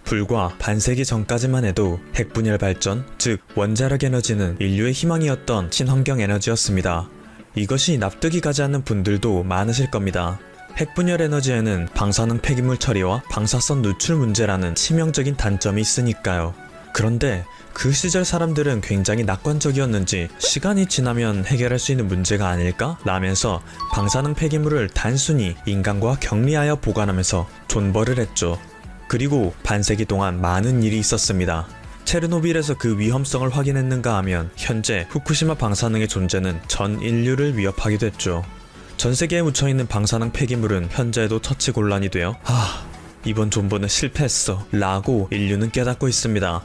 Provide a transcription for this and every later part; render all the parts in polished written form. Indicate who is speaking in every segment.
Speaker 1: 불과 반세기 전까지만 해도 핵분열 발전, 즉 원자력 에너지는 인류의 희망이었던 친환경 에너지였습니다. 이것이 납득이 가지 않는 분들도 많으실 겁니다. 핵분열 에너지에는 방사능 폐기물 처리와 방사선 누출 문제라는 치명적인 단점이 있으니까요. 그런데 그 시절 사람들은 굉장히 낙관적이었는지 시간이 지나면 해결할 수 있는 문제가 아닐까? 라면서 방사능 폐기물을 단순히 인간과 격리하여 보관하면서 존버를 했죠. 그리고 반세기 동안 많은 일이 있었습니다. 체르노빌에서 그 위험성을 확인했는가 하면 현재 후쿠시마 방사능의 존재는 전 인류를 위협하게 됐죠. 전 세계에 묻혀있는 방사능 폐기물은 현재에도 처치 곤란이 되어 이번 존버는 실패했어 라고 인류는 깨닫고 있습니다.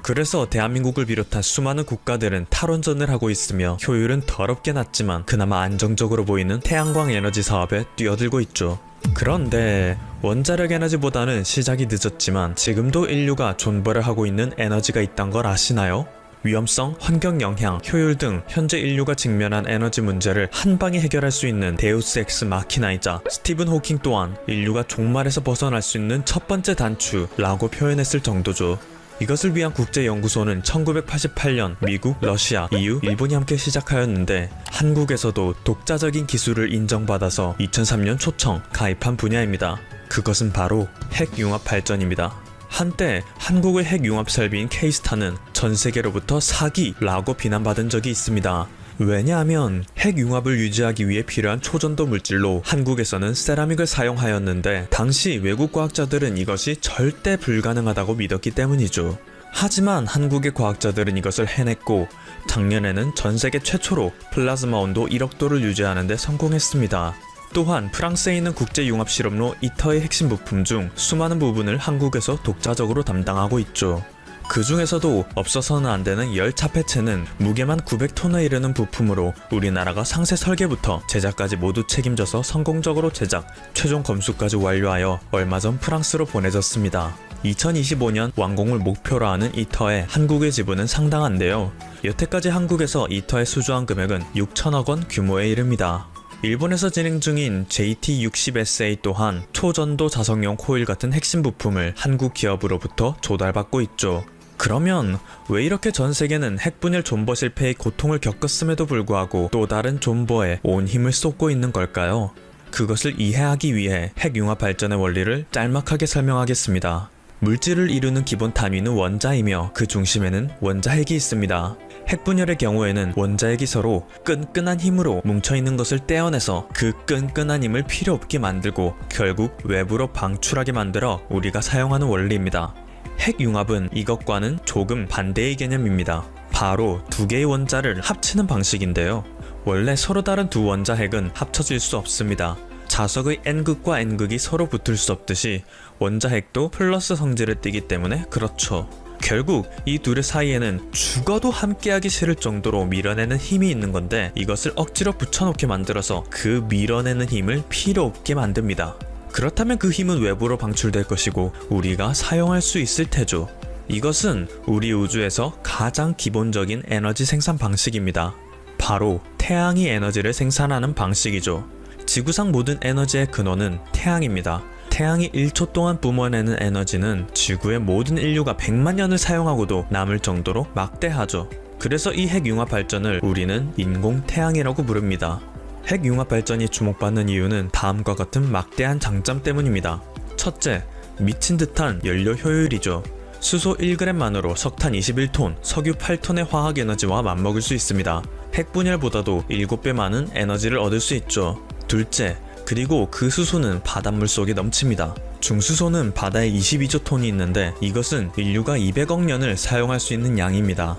Speaker 1: 그래서 대한민국을 비롯한 수많은 국가들은 탈원전을 하고 있으며 효율은 더럽게 낮지만 그나마 안정적으로 보이는 태양광 에너지 사업에 뛰어들고 있죠. 그런데 원자력 에너지보다는 시작이 늦었지만 지금도 인류가 존버를 하고 있는 에너지가 있단 걸 아시나요? 위험성, 환경 영향, 효율 등 현재 인류가 직면한 에너지 문제를 한방에 해결할 수 있는 데우스 엑스 마키나이자 스티븐 호킹 또한 인류가 종말에서 벗어날 수 있는 첫 번째 단추라고 표현했을 정도죠. 이것을 위한 국제연구소는 1988년 미국, 러시아, EU, 일본이 함께 시작하였는데 한국에서도 독자적인 기술을 인정받아서 2003년 초청 가입한 분야입니다. 그것은 바로 핵융합 발전입니다. 한때 한국의 핵융합 설비인 K스타는 전 세계로부터 사기라고 비난받은 적이 있습니다. 왜냐하면 핵융합을 유지하기 위해 필요한 초전도 물질로 한국에서는 세라믹을 사용하였는데 당시 외국 과학자들은 이것이 절대 불가능하다고 믿었기 때문이죠. 하지만 한국의 과학자들은 이것을 해냈고 작년에는 전 세계 최초로 플라즈마 온도 1억도를 유지하는 데 성공했습니다. 또한 프랑스에 있는 국제융합실험로 이터의 핵심 부품 중 수많은 부분을 한국에서 독자적으로 담당하고 있죠. 그 중에서도 없어서는 안 되는 열차 폐체는 무게만 900톤에 이르는 부품으로 우리나라가 상세 설계부터 제작까지 모두 책임져서 성공적으로 제작, 최종 검수까지 완료하여 얼마 전 프랑스로 보내졌습니다. 2025년 완공을 목표로 하는 이터의 한국의 지분은 상당한데요. 여태까지 한국에서 이터에 수주한 금액은 6천억 원 규모에 이릅니다. 일본에서 진행 중인 JT60SA 또한 초전도 자석용 코일 같은 핵심 부품을 한국 기업으로부터 조달받고 있죠. 그러면 왜 이렇게 전 세계는 핵분열 존버 실패의 고통을 겪었음에도 불구하고 또 다른 존버에 온 힘을 쏟고 있는 걸까요? 그것을 이해하기 위해 핵융합 발전의 원리를 짤막하게 설명하겠습니다. 물질을 이루는 기본 단위는 원자이며 그 중심에는 원자핵이 있습니다. 핵분열의 경우에는 원자핵이 서로 끈끈한 힘으로 뭉쳐있는 것을 떼어내서 그 끈끈한 힘을 필요 없게 만들고 결국 외부로 방출하게 만들어 우리가 사용하는 원리입니다. 핵융합은 이것과는 조금 반대의 개념입니다. 바로 두 개의 원자를 합치는 방식인데요. 원래 서로 다른 두 원자핵은 합쳐질 수 없습니다. 자석의 N극과 N극이 서로 붙을 수 없듯이 원자핵도 플러스 성질을 띠기 때문에 그렇죠. 결국 이 둘의 사이에는 죽어도 함께하기 싫을 정도로 밀어내는 힘이 있는 건데 이것을 억지로 붙여놓게 만들어서 그 밀어내는 힘을 필요 없게 만듭니다. 그렇다면 그 힘은 외부로 방출될 것이고 우리가 사용할 수 있을 테죠. 이것은 우리 우주에서 가장 기본적인 에너지 생산 방식입니다. 바로 태양이 에너지를 생산하는 방식이죠. 지구상 모든 에너지의 근원은 태양입니다. 태양이 1초 동안 뿜어내는 에너지는 지구의 모든 인류가 100만 년을 사용하고도 남을 정도로 막대하죠. 그래서 이 핵융합 발전을 우리는 인공태양이라고 부릅니다. 핵융합 발전이 주목받는 이유는 다음과 같은 막대한 장점 때문입니다. 첫째, 미친 듯한 연료 효율이죠. 수소 1g만으로 석탄 21톤, 석유 8톤의 화학 에너지와 맞먹을 수 있습니다. 핵분열보다도 7배 많은 에너지를 얻을 수 있죠. 둘째, 그리고 그 수소는 바닷물 속에 넘칩니다. 중수소는 바다에 22조 톤이 있는데 이것은 인류가 200억 년을 사용할 수 있는 양입니다.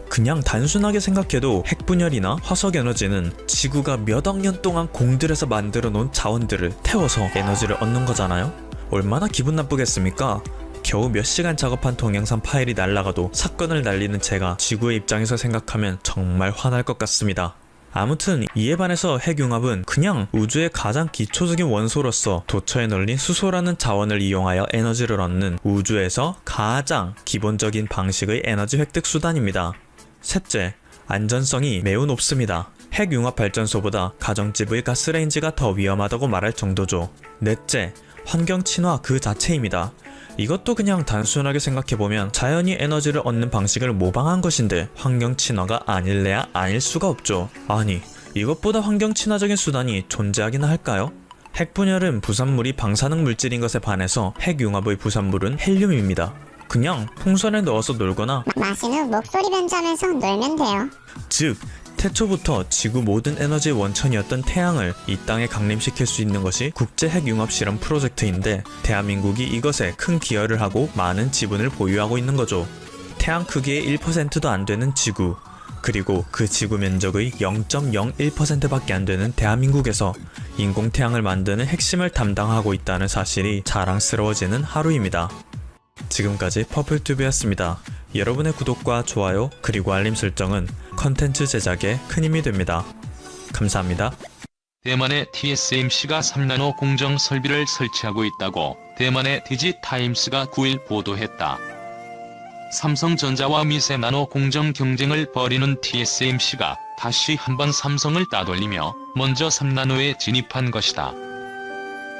Speaker 1: 그냥 단순하게 생각해도 핵분열이나 화석에너지는 지구가 몇 억 년 동안 공들여서 만들어 놓은 자원들을 태워서 에너지를 얻는 거잖아요? 얼마나 기분 나쁘겠습니까? 겨우 몇 시간 작업한 동영상 파일이 날아가도 사건을 날리는 제가 지구의 입장에서 생각하면 정말 화날 것 같습니다. 아무튼 이에 반해서 핵융합은 그냥 우주의 가장 기초적인 원소로서 도처에 널린 수소라는 자원을 이용하여 에너지를 얻는 우주에서 가장 기본적인 방식의 에너지 획득 수단입니다. 셋째, 안전성이 매우 높습니다. 핵융합 발전소보다 가정집의 가스레인지가 더 위험하다고 말할 정도죠. 넷째, 환경 친화 그 자체입니다. 이것도 그냥 단순하게 생각해보면 자연이 에너지를 얻는 방식을 모방한 것인데 환경 친화가 아닐래야 아닐 수가 없죠. 아니, 이것보다 환경 친화적인 수단이 존재하기나 할까요? 핵분열은 부산물이 방사능 물질인 것에 반해서 핵융합의 부산물은 헬륨입니다. 그냥 풍선에 넣어서 놀거나
Speaker 2: 마신 후 목소리 변조하면서 놀면 돼요.
Speaker 1: 즉 태초부터 지구 모든 에너지의 원천이었던 태양을 이 땅에 강림시킬 수 있는 것이 국제 핵융합 실험 프로젝트인데 대한민국이 이것에 큰 기여를 하고 많은 지분을 보유하고 있는 거죠. 태양 크기의 1%도 안 되는 지구, 그리고 그 지구 면적의 0.01%밖에 안 되는 대한민국에서 인공태양을 만드는 핵심을 담당하고 있다는 사실이 자랑스러워지는 하루입니다. 지금까지 퍼플튜브였습니다. 여러분의 구독과 좋아요 그리고 알림 설정은 컨텐츠 제작에 큰 힘이 됩니다. 감사합니다.
Speaker 3: 대만의 TSMC가 3나노 공정 설비를 설치하고 있다고 대만의 디지타임스가 9일 보도했다. 삼성전자와 미세 나노 공정 경쟁을 벌이는 TSMC가 다시 한번 삼성을 따돌리며 먼저 3나노에 진입한 것이다.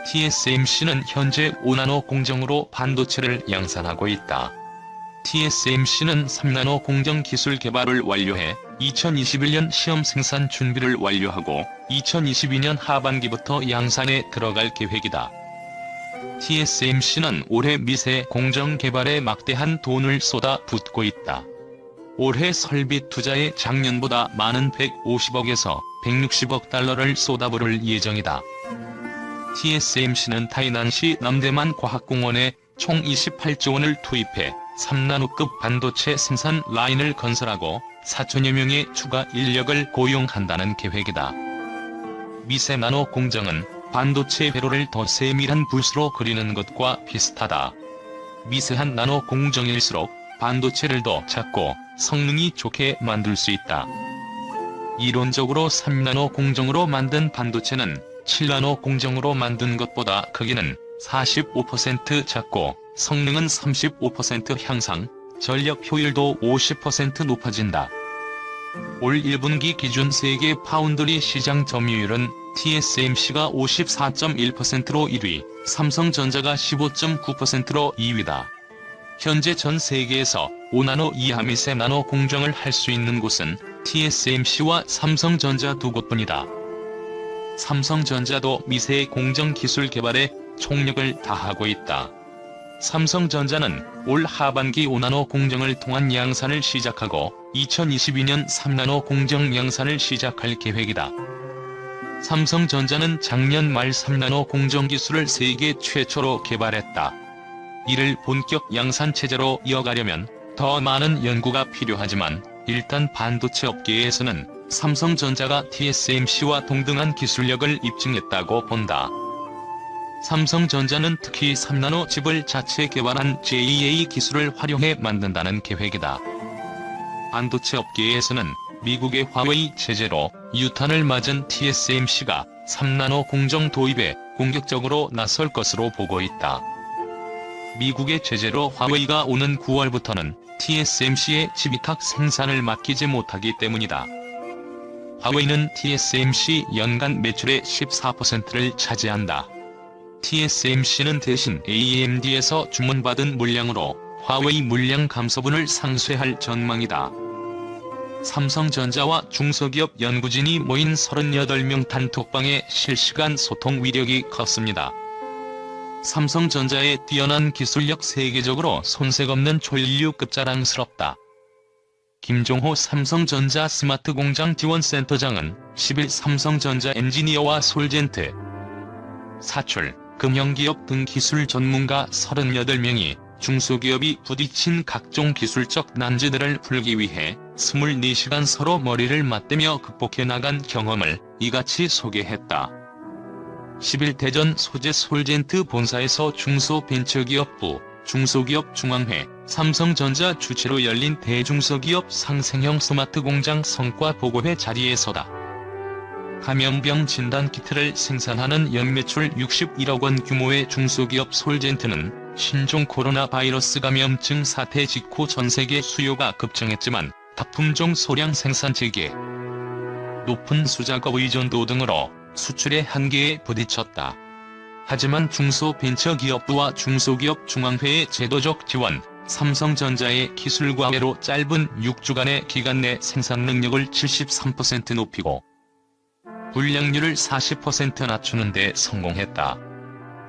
Speaker 3: TSMC는 현재 5나노 공정으로 반도체를 양산하고 있다. TSMC는 3나노 공정 기술 개발을 완료해 2021년 시험 생산 준비를 완료하고 2022년 하반기부터 양산에 들어갈 계획이다. TSMC는 올해 미세 공정 개발에 막대한 돈을 쏟아붓고 있다. 올해 설비 투자에 작년보다 많은 150억에서 160억 달러를 쏟아부을 예정이다. TSMC는 타이난시 남대만 과학공원에 총 28조 원을 투입해 3나노급 반도체 생산 라인을 건설하고 4천여 명의 추가 인력을 고용한다는 계획이다. 미세 나노 공정은 반도체 회로를 더 세밀한 붓으로 그리는 것과 비슷하다. 미세한 나노 공정일수록 반도체를 더 작고 성능이 좋게 만들 수 있다. 이론적으로 3나노 공정으로 만든 반도체는 7나노 공정으로 만든 것보다 크기는 45% 작고 성능은 35% 향상, 전력 효율도 50% 높아진다. 올 1분기 기준 세계 파운드리 시장 점유율은 TSMC가 54.1%로 1위, 삼성전자가 15.9%로 2위다. 현재 전 세계에서 5나노 이하 미세 나노 공정을 할 수 있는 곳은 TSMC와 삼성전자 두 곳뿐이다. 삼성전자도 미세 공정 기술 개발에 총력을 다하고 있다. 삼성전자는 올 하반기 5나노 공정을 통한 양산을 시작하고 2022년 3나노 공정 양산을 시작할 계획이다. 삼성전자는 작년 말 3나노 공정 기술을 세계 최초로 개발했다. 이를 본격 양산 체제로 이어가려면 더 많은 연구가 필요하지만 일단 반도체 업계에서는 삼성전자가 TSMC와 동등한 기술력을 입증했다고 본다. 삼성전자는 특히 3나노 칩을 자체 개발한 JEA 기술을 활용해 만든다는 계획이다. 반도체 업계에서는 미국의 화웨이 체제로 유탄을 맞은 TSMC가 3나노 공정 도입에 공격적으로 나설 것으로 보고 있다. 미국의 제재로 화웨이가 오는 9월부터는 TSMC의 칩위탁 생산을 맡기지 못하기 때문이다. 화웨이는 TSMC 연간 매출의 14%를 차지한다. TSMC는 대신 AMD에서 주문받은 물량으로 화웨이 물량 감소분을 상쇄할 전망이다. 삼성전자와 중소기업 연구진이 모인 38명 단톡방의 실시간 소통 위력이 컸습니다. 삼성전자의 뛰어난 기술력 세계적으로 손색 없는 초인류급 자랑스럽다. 김종호 삼성전자 스마트 공장 지원센터장은 10일 삼성전자 엔지니어와 솔젠트, 사출, 금형기업 등 기술 전문가 38명이 중소기업이 부딪힌 각종 기술적 난제들을 풀기 위해 24시간 서로 머리를 맞대며 극복해 나간 경험을 이같이 소개했다. 10일 대전 소재 솔젠트 본사에서 중소벤처기업부, 중소기업 중앙회, 삼성전자 주최로 열린 대중소기업 상생형 스마트 공장 성과 보고회 자리에서다. 감염병 진단 키트를 생산하는 연매출 61억 원 규모의 중소기업 솔젠트는 신종 코로나 바이러스 감염증 사태 직후 전세계 수요가 급증했지만 다품종 소량 생산 재개, 높은 수작업 의존도 등으로 수출의 한계에 부딪혔다. 하지만 중소벤처기업부와 중소기업 중앙회의 제도적 지원, 삼성전자의 기술과외로 짧은 6주간의 기간 내 생산 능력을 73% 높이고 불량률을 40% 낮추는 데 성공했다.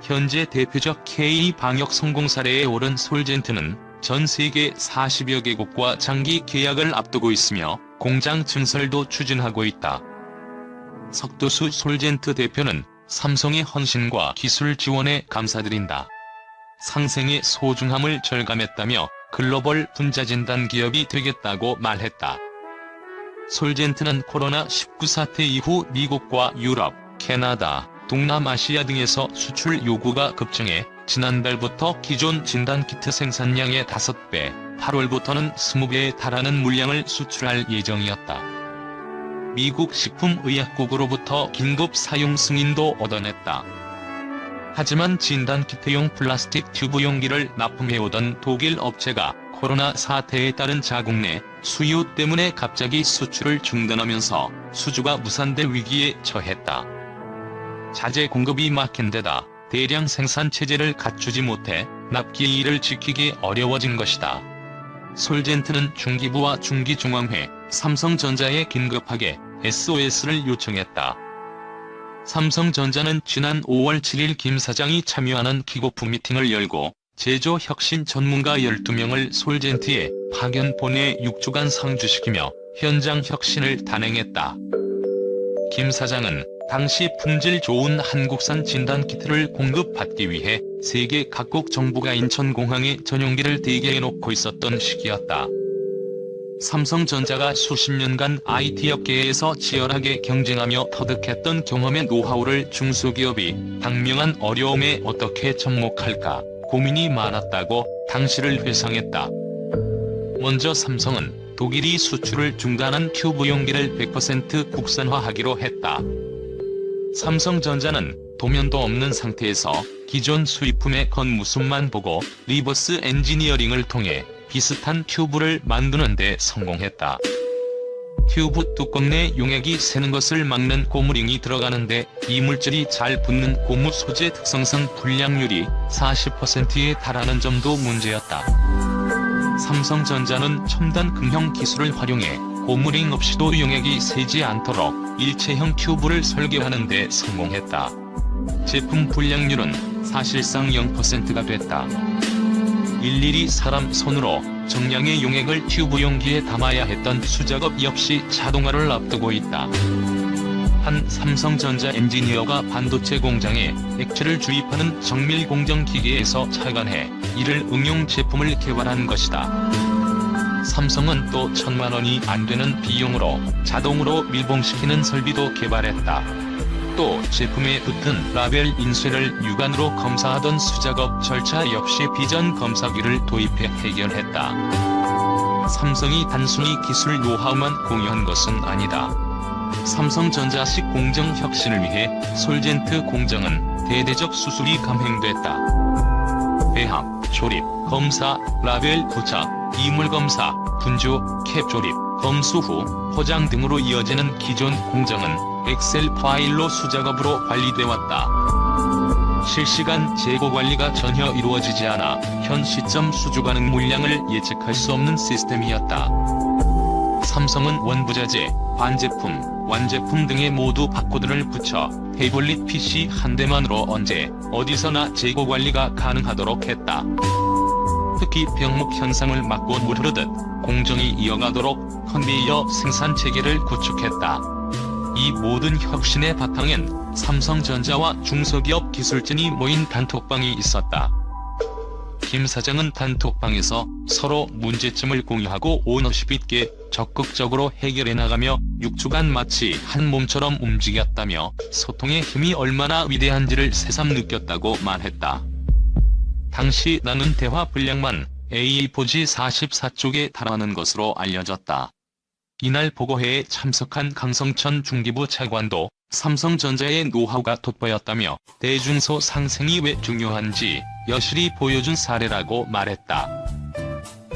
Speaker 3: 현재 대표적 K-방역 성공 사례에 오른 솔젠트는 전 세계 40여 개국과 장기 계약을 앞두고 있으며 공장 증설도 추진하고 있다. 석도수 솔젠트 대표는 삼성의 헌신과 기술 지원에 감사드린다. 상생의 소중함을 절감했다며 글로벌 분자진단 기업이 되겠다고 말했다. 솔젠트는 코로나19 사태 이후 미국과 유럽, 캐나다, 동남아시아 등에서 수출 요구가 급증해 지난달부터 기존 진단키트 생산량의 5배, 8월부터는 20배에 달하는 물량을 수출할 예정이었다. 미국 식품의약국으로부터 긴급 사용 승인도 얻어냈다. 하지만 진단키트용 플라스틱 튜브 용기를 납품해오던 독일 업체가 코로나 사태에 따른 자국 내 수요 때문에 갑자기 수출을 중단하면서 수주가 무산될 위기에 처했다. 자재 공급이 막힌 데다 대량 생산 체제를 갖추지 못해 납기일을 지키기 어려워진 것이다. 솔젠트는 중기부와 중기중앙회, 삼성전자에 긴급하게 SOS를 요청했다. 삼성전자는 지난 5월 7일 김 사장이 참여하는 킥오프 미팅을 열고 제조 혁신 전문가 12명을 솔젠트에 파견 보내 6주간 상주시키며 현장 혁신을 단행했다. 김 사장은 당시 품질 좋은 한국산 진단키트를 공급받기 위해 세계 각국 정부가 인천공항에 전용기를 대기해놓고 있었던 시기였다. 삼성전자가 수십 년간 IT 업계에서 치열하게 경쟁하며 터득했던 경험의 노하우를 중소기업이 당면한 어려움에 어떻게 접목할까 고민이 많았다고 당시를 회상했다. 먼저 삼성은 독일이 수출을 중단한 튜브 용기를 100% 국산화하기로 했다. 삼성전자는 도면도 없는 상태에서 기존 수입품의 겉모습만 보고 리버스 엔지니어링을 통해 비슷한 튜브를 만드는 데 성공했다. 튜브 뚜껑 내 용액이 새는 것을 막는 고무링이 들어가는데 이물질이 잘 붙는 고무 소재 특성상 불량률이 40%에 달하는 점도 문제였다. 삼성전자는 첨단 금형 기술을 활용해 고무링 없이도 용액이 새지 않도록 일체형 튜브를 설계하는 데 성공했다. 제품 불량률은 사실상 0%가 됐다. 일일이 사람 손으로 정량의 용액을 튜브 용기에 담아야 했던 수작업 역시 자동화를 앞두고 있다. 한 삼성전자 엔지니어가 반도체 공장에 액체를 주입하는 정밀 공정 기계에서 착안해 이를 응용 제품을 개발한 것이다. 삼성은 또 1,000만 원이 안 되는 비용으로 자동으로 밀봉시키는 설비도 개발했다. 또 제품에 붙은 라벨 인쇄를 육안으로 검사하던 수작업 절차 역시 비전 검사기를 도입해 해결했다. 삼성이 단순히 기술 노하우만 공유한 것은 아니다. 삼성전자식 공정 혁신을 위해 솔젠트 공정은 대대적 수술이 감행됐다. 배합, 조립, 검사, 라벨 부착, 이물 검사, 분주, 캡 조립, 검수 후 포장 등으로 이어지는 기존 공정은 엑셀 파일로 수작업으로 관리돼 왔다. 실시간 재고 관리가 전혀 이루어지지 않아 현 시점 수주 가능 물량을 예측할 수 없는 시스템이었다. 삼성은 원부자재, 반제품, 완제품 등에 모두 바코드를 붙여 태블릿 PC 한 대만으로 언제, 어디서나 재고 관리가 가능하도록 했다. 특히 병목 현상을 막고 물 흐르듯 공정이 이어가도록 컨베이어 생산 체계를 구축했다. 이 모든 혁신의 바탕엔 삼성전자와 중소기업 기술진이 모인 단톡방이 있었다. 김 사장은 단톡방에서 서로 문제점을 공유하고 오너십 있게 적극적으로 해결해 나가며 6주간 마치 한 몸처럼 움직였다며 소통의 힘이 얼마나 위대한지를 새삼 느꼈다고 말했다. 당시 나눈 대화 분량만 A4지 44쪽에 달하는 것으로 알려졌다. 이날 보고회에 참석한 강성천 중기부 차관도 삼성전자의 노하우가 돋보였다며 대중소 상생이 왜 중요한지 여실히 보여준 사례라고 말했다.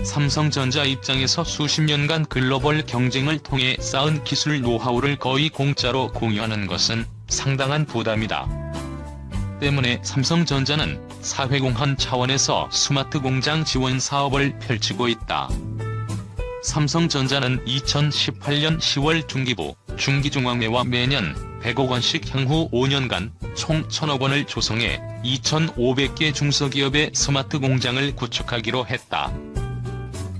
Speaker 3: 삼성전자 입장에서 수십 년간 글로벌 경쟁을 통해 쌓은 기술 노하우를 거의 공짜로 공유하는 것은 상당한 부담이다. 때문에 삼성전자는 사회공헌 차원에서 스마트 공장 지원 사업을 펼치고 있다. 삼성전자는 2018년 10월 중기부, 중기중앙회와 매년 100억 원씩 향후 5년간 총 1000억 원을 조성해 2500개 중소기업의 스마트 공장을 구축하기로 했다.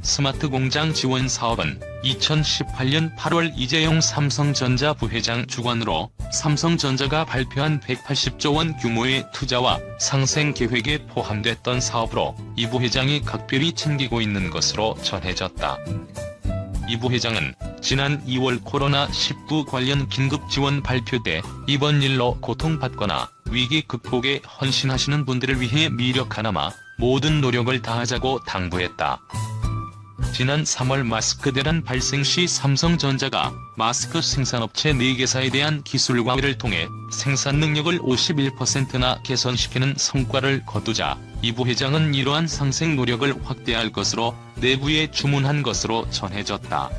Speaker 3: 스마트 공장 지원 사업은 2018년 8월 이재용 삼성전자 부회장 주관으로 삼성전자가 발표한 180조 원 규모의 투자와 상생 계획에 포함됐던 사업으로 이 부회장이 각별히 챙기고 있는 것으로 전해졌다. 이 부회장은 지난 2월 코로나19 관련 긴급 지원 발표 때 이번 일로 고통받거나 위기 극복에 헌신하시는 분들을 위해 미력 하나마 모든 노력을 다하자고 당부했다. 지난 3월 마스크 대란 발생 시 삼성전자가 마스크 생산업체 4개사에 대한 기술 과외를 통해 생산 능력을 51%나 개선시키는 성과를 거두자 이 부회장은 이러한 상생 노력을 확대할 것으로 내부에 주문한 것으로 전해졌다.